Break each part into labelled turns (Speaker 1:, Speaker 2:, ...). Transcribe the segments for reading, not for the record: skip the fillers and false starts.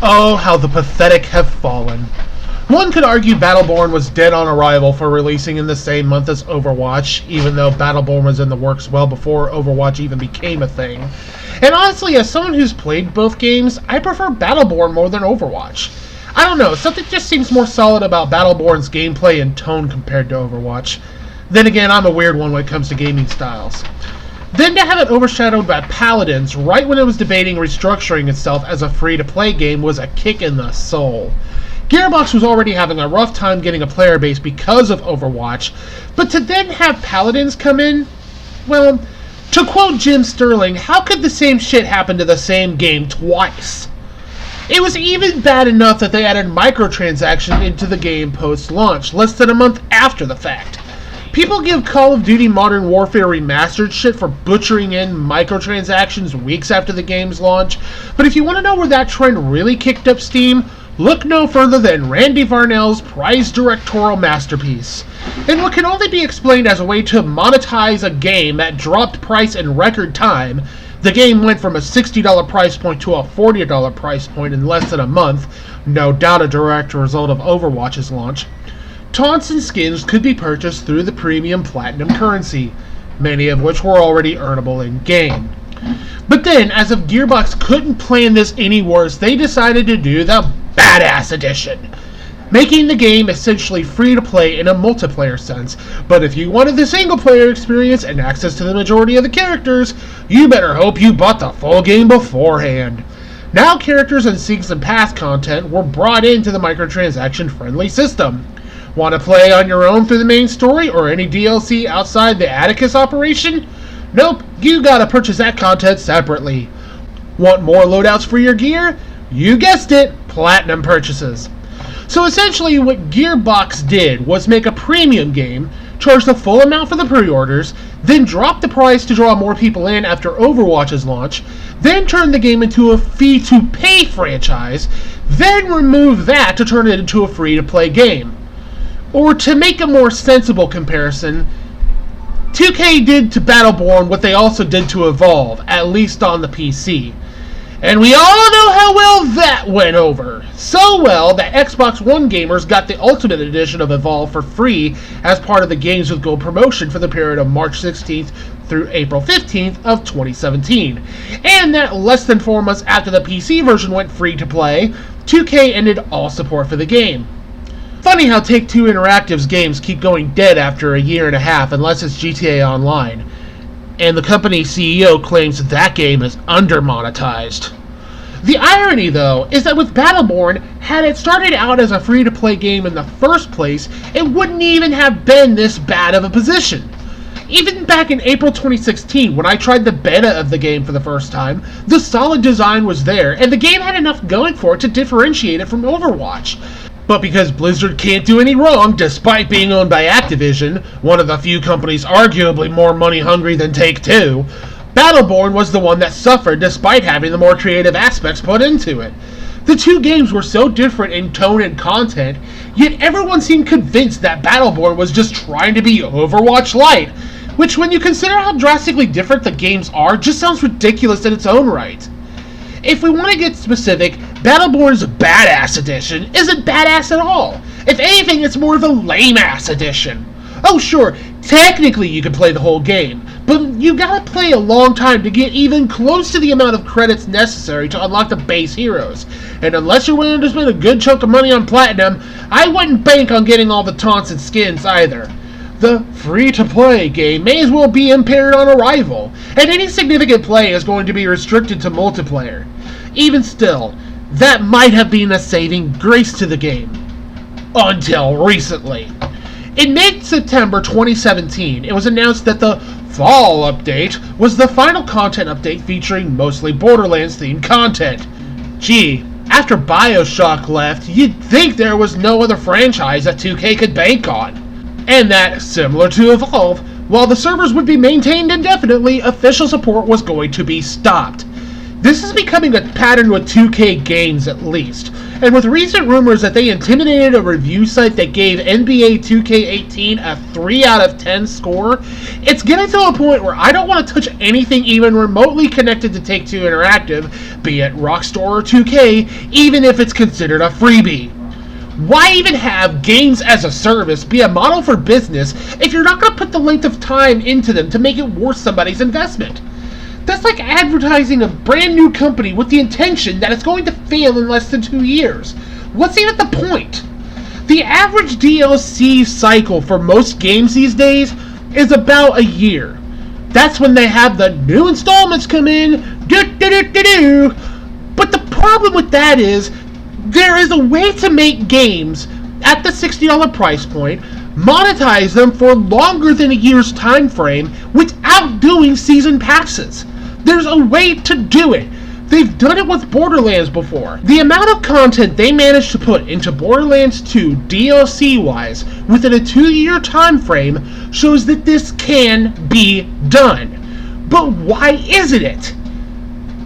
Speaker 1: Oh, how the pathetic have fallen. One could argue Battleborn was dead on arrival for releasing in the same month as Overwatch, even though Battleborn was in the works well before Overwatch even became a thing. And honestly, as someone who's played both games, I prefer Battleborn more than Overwatch. I don't know, something just seems more solid about Battleborn's gameplay and tone compared to Overwatch. Then again, I'm a weird one when it comes to gaming styles. Then to have it overshadowed by Paladins right when it was debating restructuring itself as a free-to-play game was a kick in the soul. Gearbox was already having a rough time getting a player base because of Overwatch, but to then have Paladins come in, well, to quote Jim Sterling, how could the same shit happen to the same game twice? It was even bad enough that they added microtransactions into the game post-launch, less than a month after the fact. People give Call of Duty Modern Warfare Remastered shit for butchering in microtransactions weeks after the game's launch, but if you want to know where that trend really kicked up steam, look no further than Randy Varnell's prized directorial masterpiece. In what can only be explained as a way to monetize a game that dropped price in record time, the game went from a $60 price point to a $40 price point in less than a month, no doubt a direct result of Overwatch's launch. Taunts and skins could be purchased through the premium platinum currency, many of which were already earnable in-game. But then, as if Gearbox couldn't plan this any worse, they decided to do the Badass Edition, making the game essentially free to play in a multiplayer sense, but if you wanted the single player experience and access to the majority of the characters, you better hope you bought the full game beforehand. Now characters and season pass content were brought into the microtransaction friendly system. Want to play on your own through the main story or any DLC outside the Atticus operation? Nope, you gotta purchase that content separately. Want more loadouts for your gear? You guessed it, platinum purchases. So essentially what Gearbox did was make a premium game, charge the full amount for the pre-orders, then drop the price to draw more people in after Overwatch's launch, then turn the game into a fee-to-pay franchise, then remove that to turn it into a free-to-play game. Or to make a more sensible comparison, 2K did to Battleborn what they also did to Evolve, at least on the PC. And we all know how well that went over. So well that Xbox One gamers got the Ultimate Edition of Evolve for free as part of the Games with Gold promotion for the period of March 16th through April 15th of 2017. And that less than 4 months after the PC version went free to play, 2K ended all support for the game. Funny how Take-Two Interactive's games keep going dead after a year and a half unless it's GTA Online. And the company's CEO claims that game is under-monetized. The irony, though, is that with Battleborn, had it started out as a free-to-play game in the first place, it wouldn't even have been this bad of a position. Even back in April 2016, when I tried the beta of the game for the first time, the solid design was there, and the game had enough going for it to differentiate it from Overwatch. But because Blizzard can't do any wrong, despite being owned by Activision, one of the few companies arguably more money-hungry than Take-Two, Battleborn was the one that suffered despite having the more creative aspects put into it. The two games were so different in tone and content, yet everyone seemed convinced that Battleborn was just trying to be Overwatch Lite, which when you consider how drastically different the games are, just sounds ridiculous in its own right. If we want to get specific, Battleborn's Badass Edition isn't badass at all. If anything, it's more of a lame-ass edition. Oh sure, technically you can play the whole game, but you gotta play a long time to get even close to the amount of credits necessary to unlock the base heroes. And unless you're willing to spend a good chunk of money on Platinum, I wouldn't bank on getting all the taunts and skins either. The free-to-play game may as well be impaired on arrival, and any significant play is going to be restricted to multiplayer. Even still, that might have been a saving grace to the game. Until recently. In mid-September 2017, it was announced that the Fall Update was the final content update featuring mostly Borderlands-themed content. Gee, after BioShock left, you'd think there was no other franchise that 2K could bank on. And that, similar to Evolve, while the servers would be maintained indefinitely, official support was going to be stopped. This is becoming a pattern with 2K games at least, and with recent rumors that they intimidated a review site that gave NBA 2K18 a 3 out of 10 score, it's getting to a point where I don't want to touch anything even remotely connected to Take-Two Interactive, be it Rockstar or 2K, even if it's considered a freebie. Why even have games as a service be a model for business if you're not going to put the length of time into them to make it worth somebody's investment? That's like advertising a brand new company with the intention that it's going to fail in less than 2 years. What's even the point? The average DLC cycle for most games these days is about a year. That's when they have the new installments come in, But the problem with that is, there is a way to make games at the $60 price point, monetize them for longer than a year's time frame without doing season passes. There's a way to do it. They've done it with Borderlands before. The amount of content they managed to put into Borderlands 2 DLC-wise within a 2-year time frame shows that this can be done. But why isn't it?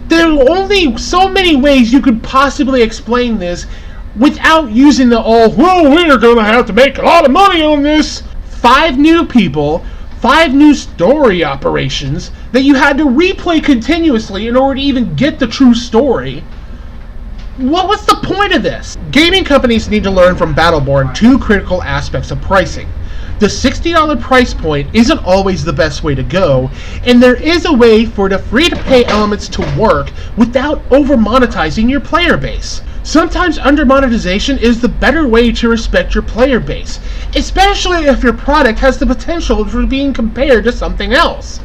Speaker 1: There are only so many ways you could possibly explain this without using the we're going to have to make a lot of money on this. 5 new people, 5 new story operations that you had to replay continuously in order to even get the true story. What was the point of this? Gaming companies need to learn from Battleborn 2 critical aspects of pricing. The $60 price point isn't always the best way to go, and there is a way for the free-to-pay elements to work without over-monetizing your player base. Sometimes under-monetization is the better way to respect your player base, especially if your product has the potential for being compared to something else.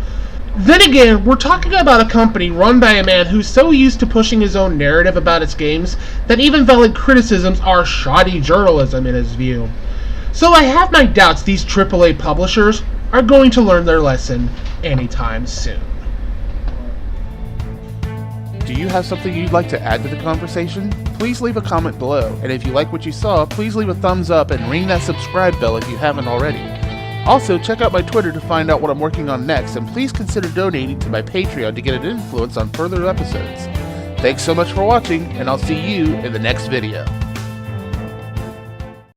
Speaker 1: Then again, we're talking about a company run by a man who's so used to pushing his own narrative about its games that even valid criticisms are shoddy journalism in his view. So I have my doubts these AAA publishers are going to learn their lesson anytime soon.
Speaker 2: Do you have something you'd like to add to the conversation? Please leave a comment below, and if you like what you saw, please leave a thumbs up and ring that subscribe bell if you haven't already. Also, check out my Twitter to find out what I'm working on next, and please consider donating to my Patreon to get an influence on further episodes. Thanks so much for watching, and I'll see you in the next video.